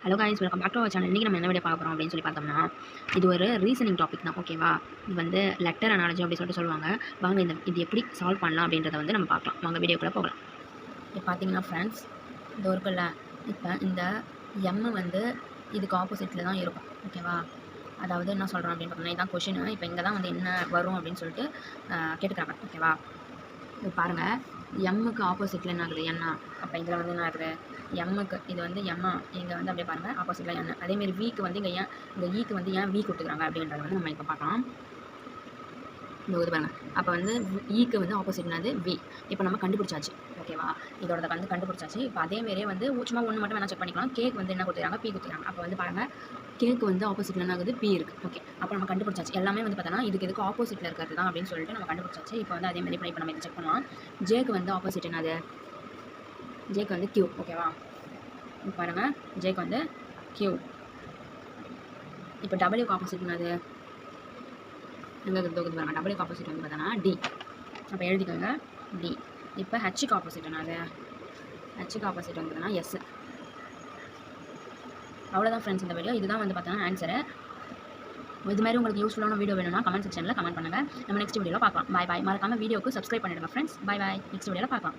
Hello guys, welcome back to our channel. இன்றைக்கி நம்ம என்ன வீடியோ பார்க்க போகிறோம் அப்படின்னு சொல்லி பார்த்தோம்னா, இது ஒரு ரீசனிங் டாபிக் தான். ஓகேவா? இது வந்து லெட்டர் அனாலஜி அப்படின்னு சொல்லிட்டு சொல்லுவாங்க. வாங்க இது எப்படி சால்வ் பண்ணலாம் அப்படின்றத வந்து நம்ம பார்க்கலாம். வாங்க வீடியோக்குள்ளே போகலாம். இப்போ பார்த்தீங்கன்னா ஃப்ரெண்ட்ஸ், இது இருக்குல்ல, இப்போ இந்த எம் வந்து இதுக்கு ஆப்போசிட்டில் தான் இருக்கும். ஓகேவா? அதாவது என்ன சொல்கிறோம் அப்படின்னு பார்த்தோம்னா, இதுதான் கொஷின். இப்போ இங்கே தான் வந்து என்ன வரும் அப்படின்னு சொல்லிட்டு கேட்டுக்கிறாங்க. ஓகேவா? இது பாருங்கள், எம்முக்கு ஆப்போசிட்டில் என்ன ஆகுது? என்னா. அப்போ இதில் வந்து என்ன ஆகுது? எம்முக்கு இது வந்து எம்மா, இங்கே வந்து அப்படியே பாருங்கள், ஆப்போசிட்டில் என்ன. அதேமாரி வீக்கு வந்து இங்கே ஏன் இந்த ஈக்கு வந்து ஏன் வீ கொடுத்துக்கிறாங்க அப்படின்றத வந்து நம்ம இப்போ பார்க்கலாம். இந்த இது பாருங்கள், அப்போ வந்து ஈக்கு வந்து ஆப்போசிட்னாது வி. இப்போ நம்ம கண்டுபிடிச்சாச்சு. ஓகேவா? இதோட வந்து கண்டுபிடிச்சாச்சு. இப்போ அதேமாரியே வந்து சும்மா ஒன்று மட்டும் வேணால் செக் பண்ணிக்கலாம். கேக்கு வந்து என்ன கொடுத்துருக்காங்க? பி கொடுத்துருக்காங்க. அப்போ வந்து பாருங்கள், கேக்கு வந்து ஆப்போசிட்டில் என்ன ஆகுது? பி இருக்குது. ஓகே, அப்போ நம்ம கண்டுபிடிச்சாச்சு. எல்லாமே வந்து பார்த்தோன்னா இதுக்கு ஆப்போசிட்டில் இருக்கிறது தான் அப்படின்னு சொல்லிட்டு நம்ம கண்டுபிடிச்சாச்சு. இப்போ வந்து அதேமாதிரி இப்போ நம்ம இதை செக் பண்ணலாம். ஜேக்கு வந்து ஆப்போசிட் என்னது? ஜேக்கு வந்து கியூ. ஓகேவா? இப்போ பாருங்கள், ஜேக்கு வந்து கியூ. இப்போ டபிள்யூக்கு ஆப்போசிட் என்னது? எங்கே இருக்குது பாருங்கள், டபிள்யூக்கு ஆப்போசிட் வந்து பார்த்தோன்னா டி. அப்போ எழுதிக்கோங்க, டி. இப்போ ஹெச்சுக்கு ஆப்போசிட் என்னது? ஹெச்சுக்கு ஆப்போசிட் வந்து பார்த்தோன்னா எஸ். அவ்வளோதான் ஃப்ரெண்ட்ஸ் இந்த வீடியோ. இதுதான் வந்து பார்த்தோன்னா ஆன்சரு. இது மாதிரி உங்களுக்கு யூஸ்ஃபுல்லான வீடியோ வேணும்னா கமெண்ட் செக்ஷனில் கமெண்ட் பண்ணுங்கள். நம்ம நெக்ஸ்ட் வீடியோவில் பார்க்கலாம். பாய் பாய். மறக்காமல் வீடியோக்கு சப்ஸ்கிரைப் பண்ணிடுங்க ஃப்ரெண்ட்ஸ். பாய் பாய். நெக்ஸ்ட் வீடியோவில் பார்க்கலாம்.